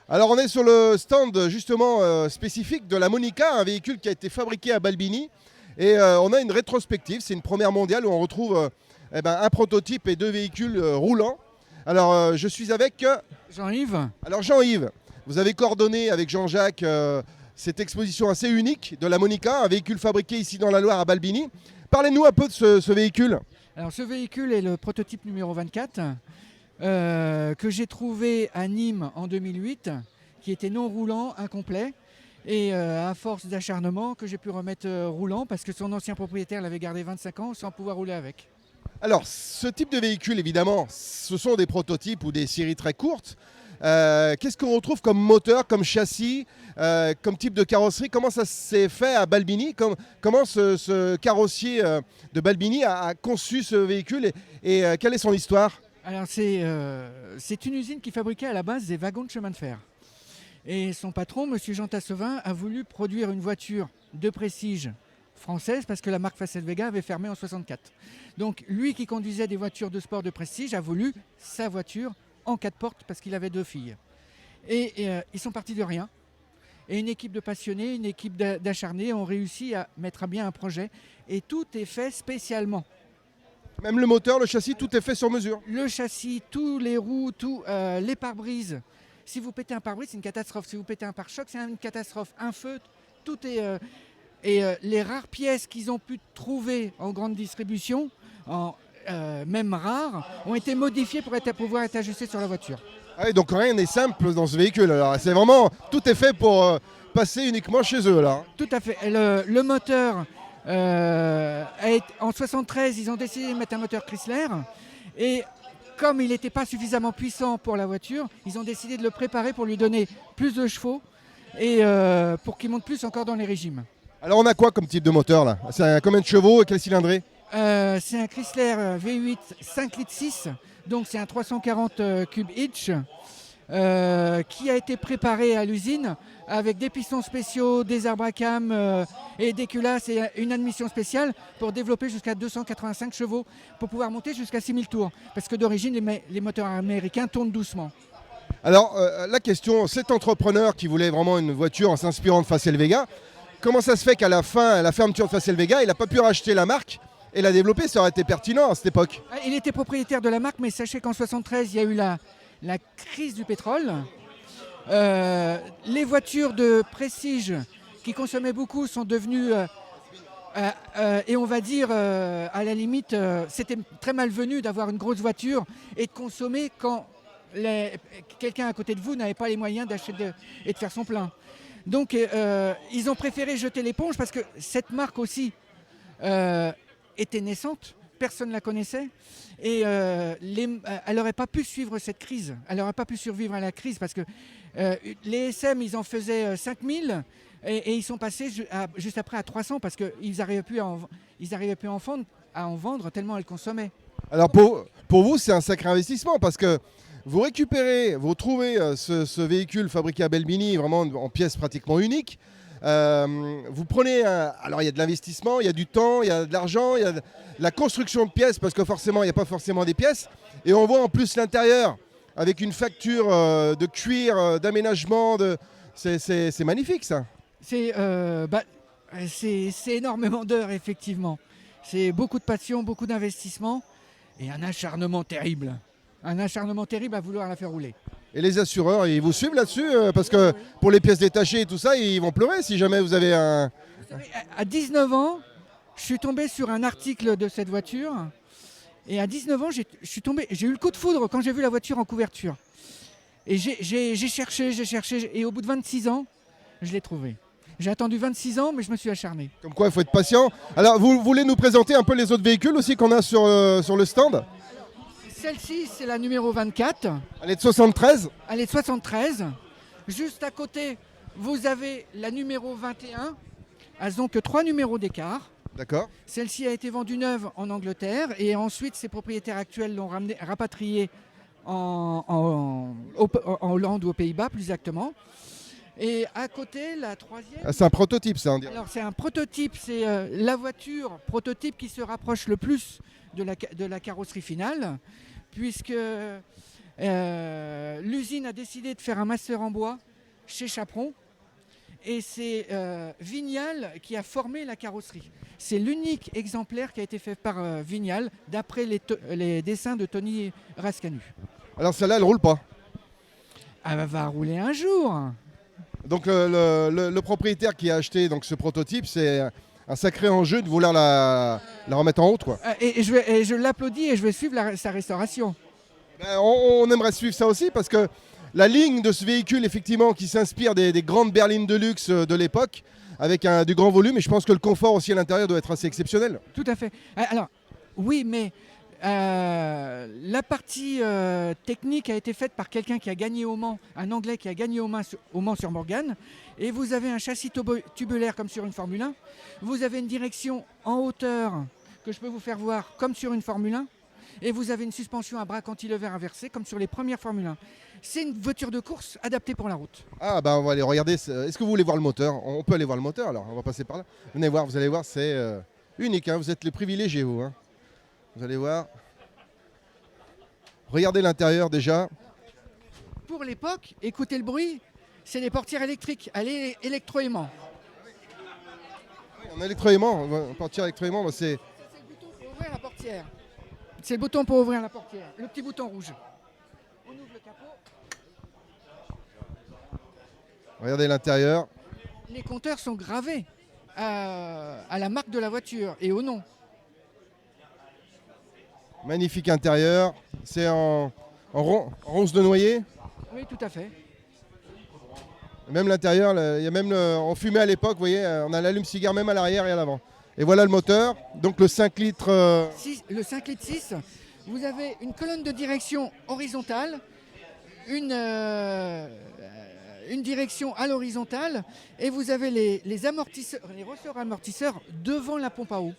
Alors on est sur le stand justement spécifique de la Monica, un véhicule qui a été fabriqué à Balbini. Et on a une rétrospective, c'est une première mondiale où on retrouve un prototype et deux véhicules roulants. Alors je suis avec Jean-Yves. alors Jean-Yves. Vous avez coordonné avec Jean-Jacques cette exposition assez unique de la Monica, un véhicule fabriqué ici dans la Loire à Balbini. Parlez-nous un peu de ce véhicule. Alors ce véhicule est le prototype numéro 24 que j'ai trouvé à Nîmes en 2008, qui était non roulant, incomplet. Et à force d'acharnement que j'ai pu remettre roulant parce que son ancien propriétaire l'avait gardé 25 ans sans pouvoir rouler avec. Alors ce type de véhicule évidemment, ce sont des prototypes ou des séries très courtes. Qu'est-ce qu'on retrouve comme moteur, comme châssis, comme type de carrosserie? Comment ça s'est fait à Balbini? Comment ce carrossier de Balbini a conçu ce véhicule et quelle est son histoire? Alors c'est une usine qui fabriquait à la base des wagons de chemin de fer. Et son patron, M. Jean Tassevin, a voulu produire une voiture de prestige française parce que la marque Facel Vega avait fermé en 64. Donc lui qui conduisait des voitures de sport de prestige a voulu sa voiture en 4 portes parce qu'il avait 2 filles. Et ils sont partis de rien. Et une équipe de passionnés, une équipe d'acharnés ont réussi à mettre à bien un projet. Et tout est fait spécialement. Même le moteur, le châssis, tout est fait sur mesure. Le châssis, tous les roues, les pare-brises. Si vous pétez un pare-brise, c'est une catastrophe. Si vous pétez un pare-choc, c'est une catastrophe. Un feu, tout est... les rares pièces qu'ils ont pu trouver en grande distribution, même rares, ont été modifiées pour pouvoir être ajustées sur la voiture. Ah oui, donc rien n'est simple dans ce véhicule. Alors c'est vraiment, tout est fait pour passer uniquement chez eux là. Tout à fait. Le moteur, en 73, ils ont décidé de mettre un moteur Chrysler. Et comme il n'était pas suffisamment puissant pour la voiture, ils ont décidé de le préparer pour lui donner plus de chevaux et pour qu'il monte plus encore dans les régimes. Alors on a quoi comme type de moteur là? C'est combien de chevaux et quelle cylindrée? C'est un Chrysler V8 5 litres 6, donc c'est un 340 cube hitch qui a été préparé à l'usine avec des pistons spéciaux, des arbres à cam et des culasses et une admission spéciale pour développer jusqu'à 285 chevaux pour pouvoir monter jusqu'à 6000 tours. Parce que d'origine, les moteurs américains tournent doucement. Alors la question, cet entrepreneur qui voulait vraiment une voiture en s'inspirant de Facel Vega, comment ça se fait qu'à la fin, à la fermeture de Facel Vega, il n'a pas pu racheter la marque et la développer? Ça aurait été pertinent à cette époque. Il était propriétaire de la marque, mais sachez qu'en 73, il y a eu la crise du pétrole. Les voitures de prestige qui consommaient beaucoup sont devenues, et on va dire, à la limite, c'était très malvenu d'avoir une grosse voiture et de consommer quand quelqu'un à côté de vous n'avait pas les moyens d'acheter et de faire son plein. Donc ils ont préféré jeter l'éponge parce que cette marque aussi était naissante, personne ne la connaissait. Et elle n'aurait pas pu suivre cette crise, elle n'aurait pas pu survivre à la crise parce que les SM, ils en faisaient 5000 et ils sont passés juste après à 300 parce qu'ils n'arrivaient plus à en vendre tellement elles consommaient. Alors pour vous, c'est un sacré investissement parce que vous récupérez, vous trouvez ce véhicule fabriqué à Balbini vraiment en pièces pratiquement uniques. Vous prenez alors il y a de l'investissement, il y a du temps, il y a de l'argent, il y a de la construction de pièces parce que forcément il n'y a pas forcément des pièces. Et on voit en plus l'intérieur avec une facture de cuir, d'aménagement. C'est magnifique ça. C'est énormément d'heures effectivement. C'est beaucoup de passion, beaucoup d'investissement et un acharnement terrible. Un acharnement terrible à vouloir la faire rouler. Et les assureurs, ils vous suivent là-dessus parce que pour les pièces détachées et tout ça, ils vont pleurer si jamais vous avez un... Vous savez, à 19 ans, je suis tombé sur un article de cette voiture. Et à 19 ans, j'ai eu le coup de foudre quand j'ai vu la voiture en couverture. Et j'ai cherché, et au bout de 26 ans, je l'ai trouvé. J'ai attendu 26 ans, mais je me suis acharné. Comme quoi, il faut être patient. Alors, vous voulez nous présenter un peu les autres véhicules aussi qu'on a sur le stand? Celle-ci, c'est la numéro 24. Elle est de 73. Elle est de 73. Juste à côté, vous avez la numéro 21. Elles n'ont que 3 numéros d'écart. D'accord. Celle-ci a été vendue neuve en Angleterre et ensuite ses propriétaires actuels l'ont rapatriée en Hollande ou aux Pays-Bas plus exactement. Et à côté, la troisième... Ah, c'est un prototype ça, on dirait. Alors c'est un prototype, c'est la voiture prototype qui se rapproche le plus de la carrosserie finale, puisque L'usine a décidé de faire un master en bois chez Chaperon. Et c'est Vignal qui a formé la carrosserie. C'est l'unique exemplaire qui a été fait par Vignal, d'après les dessins de Tony Rascanu. Alors celle-là, elle roule pas. Elle va rouler un jour. Donc le propriétaire qui a acheté donc, ce prototype, c'est un sacré enjeu de vouloir la remettre en route, quoi. Et je l'applaudis et je vais suivre sa restauration. Ben, on aimerait suivre ça aussi parce que la ligne de ce véhicule, effectivement, qui s'inspire des grandes berlines de luxe de l'époque, avec du grand volume, et je pense que le confort aussi à l'intérieur doit être assez exceptionnel. Tout à fait. Alors, oui, mais la partie technique a été faite par quelqu'un qui a gagné au Mans, un Anglais qui a gagné au Mans sur Morgane. Et vous avez un châssis tubulaire comme sur une Formule 1. Vous avez une direction en hauteur que je peux vous faire voir comme sur une Formule 1. Et vous avez une suspension à bras cantilever inversé comme sur les premières Formule 1. C'est une voiture de course adaptée pour la route. Ah bah on va aller regarder. Est-ce que vous voulez voir le moteur? On peut aller voir le moteur alors, on va passer par là. Venez voir, vous allez voir, c'est unique, hein. Vous êtes les privilégiés, vous. Hein. Vous allez voir. Regardez l'intérieur déjà. Pour l'époque, écoutez le bruit, c'est des portières électriques, elle est électroaimant. En électroaimant, portière électroaimant, bah, c'est... C'est le bouton pour ouvrir la portière. C'est le bouton pour ouvrir la portière, le petit bouton rouge. On ouvre le capot. Regardez l'intérieur. Les compteurs sont gravés à la marque de la voiture et au nom. Magnifique intérieur. C'est en ronce de noyer. Oui, tout à fait. Même l'intérieur, il y a même en fumée à l'époque, vous voyez, on a l'allume-cigare même à l'arrière et à l'avant. Et voilà le moteur, donc le 5 litres. Le 5 litres 6, vous avez une colonne de direction horizontale, une direction à l'horizontale, et vous avez les amortisseurs, les ressorts amortisseurs devant la pompe à eau.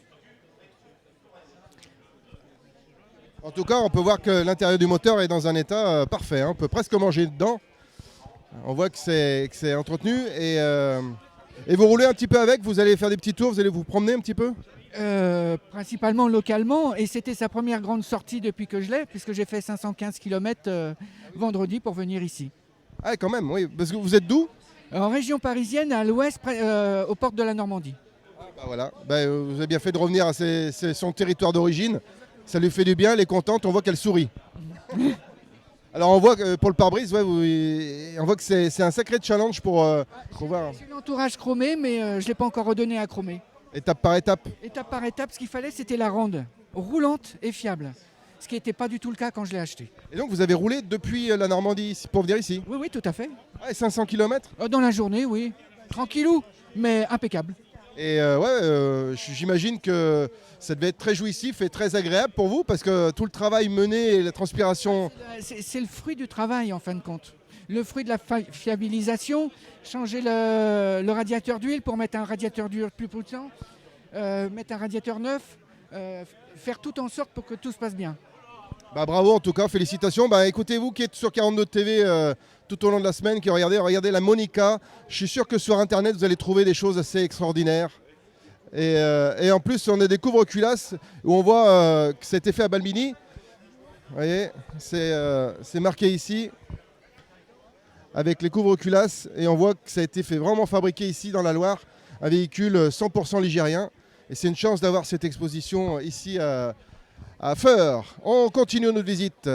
En tout cas, on peut voir que l'intérieur du moteur est dans un état parfait. Hein. On peut presque manger dedans. On voit que c'est entretenu. Et vous roulez un petit peu avec, vous allez faire des petits tours, vous allez vous promener un petit peu? Principalement localement, et c'était sa première grande sortie depuis que je l'ai, puisque j'ai fait 515 km vendredi pour venir ici. Ah quand même, oui. Parce que vous êtes d'où? En région parisienne, à l'ouest, aux portes de la Normandie. Bah voilà, vous avez bien fait de revenir à son territoire d'origine. Ça lui fait du bien, elle est contente, on voit qu'elle sourit. Alors on voit que pour le pare-brise, on voit que c'est un sacré challenge pour voir. J'ai l'entourage chromé, mais je ne l'ai pas encore redonné à chromer. Étape par étape. Étape par étape, ce qu'il fallait, c'était la rande roulante et fiable. Ce qui n'était pas du tout le cas quand je l'ai acheté. Et donc vous avez roulé depuis la Normandie pour venir ici? Oui, oui, tout à fait. Ouais, 500 km? Dans la journée, oui. Tranquillou, mais impeccable. Et j'imagine que ça devait être très jouissif et très agréable pour vous parce que tout le travail mené et la transpiration... C'est le fruit du travail en fin de compte. Le fruit de la fiabilisation, changer le radiateur d'huile pour mettre un radiateur d'huile plus puissant, mettre un radiateur neuf, faire tout en sorte pour que tout se passe bien. Bah, bravo en tout cas, félicitations. Bah, écoutez-vous qui êtes sur 42 TV tout au long de la semaine, qui regardez la Monica. Je suis sûr que sur internet vous allez trouver des choses assez extraordinaires. Et en plus on a des couvre-culasses où on voit que ça a été fait à Balbini. Vous voyez, c'est marqué ici avec les couvre-culasses et on voit que ça a été fait vraiment fabriqué ici dans la Loire, un véhicule 100% ligérien. Et c'est une chance d'avoir cette exposition ici à Feur. On continue notre visite.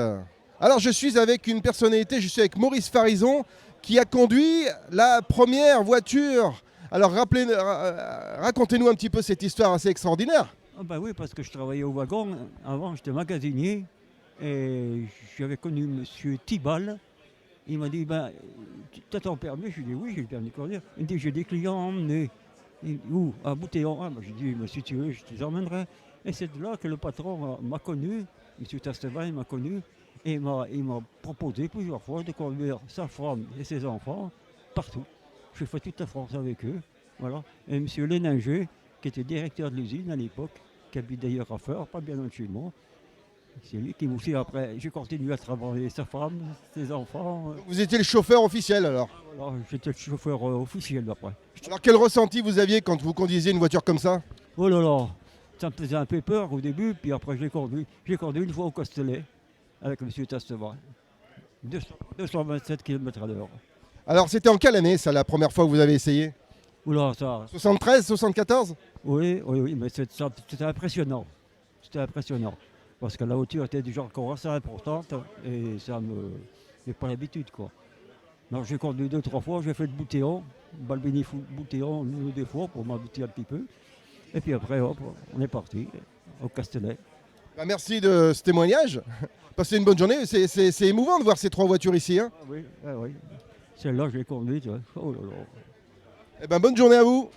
Alors je suis avec une personnalité, je suis avec Maurice Farison qui a conduit la première voiture. Alors racontez-nous un petit peu cette histoire assez extraordinaire. Ah bah oui, parce que je travaillais au wagon. Avant, j'étais magasinier et j'avais connu M. Tibal. Il m'a dit, tu as ton permis? Je lui ai dit, oui, j'ai le permis de conduire. Il me dit, j'ai des clients à emmener. Où? À Boutéon. J'ai dit, si tu veux, je te les emmènerai. Et c'est de là que le patron m'a connu, M. Tastevin, il m'a connu. Et il m'a proposé plusieurs fois de conduire sa femme et ses enfants partout. J'ai fait toute la France avec eux. Voilà. Et M. Léninger, qui était directeur de l'usine à l'époque, qui habite d'ailleurs à Feur, pas bien loin de chez moi. C'est lui qui aussi après, j'ai continué à travailler sa femme, ses enfants. Vous étiez le chauffeur officiel alors? Voilà, j'étais le chauffeur officiel après. Alors quel ressenti vous aviez quand vous conduisiez une voiture comme ça? Oh là là, ça me faisait un peu peur au début, puis après j'ai conduit. J'ai conduit une fois au Costelet avec M. Tastevin. 227 km/h. Alors c'était en quelle année ça, la première fois que vous avez essayé? Oula, ça. 73, 74? Oui, mais c'était impressionnant. C'était impressionnant. Parce que la hauteur était déjà encore assez importante et ça me. J'ai pas l'habitude, quoi. Alors j'ai conduit 2-3 fois, j'ai fait le Boutéon, Balbini Boutéon, une ou deux fois pour m'habituer un petit peu. Et puis après, hop, on est parti au Castellet. Bah, merci de ce témoignage. Passez une bonne journée. C'est émouvant de voir ces 3 voitures ici, hein. Ah oui. Celle-là, je l'ai conduite. Ouais. Oh là là. Eh ben, bonne journée à vous.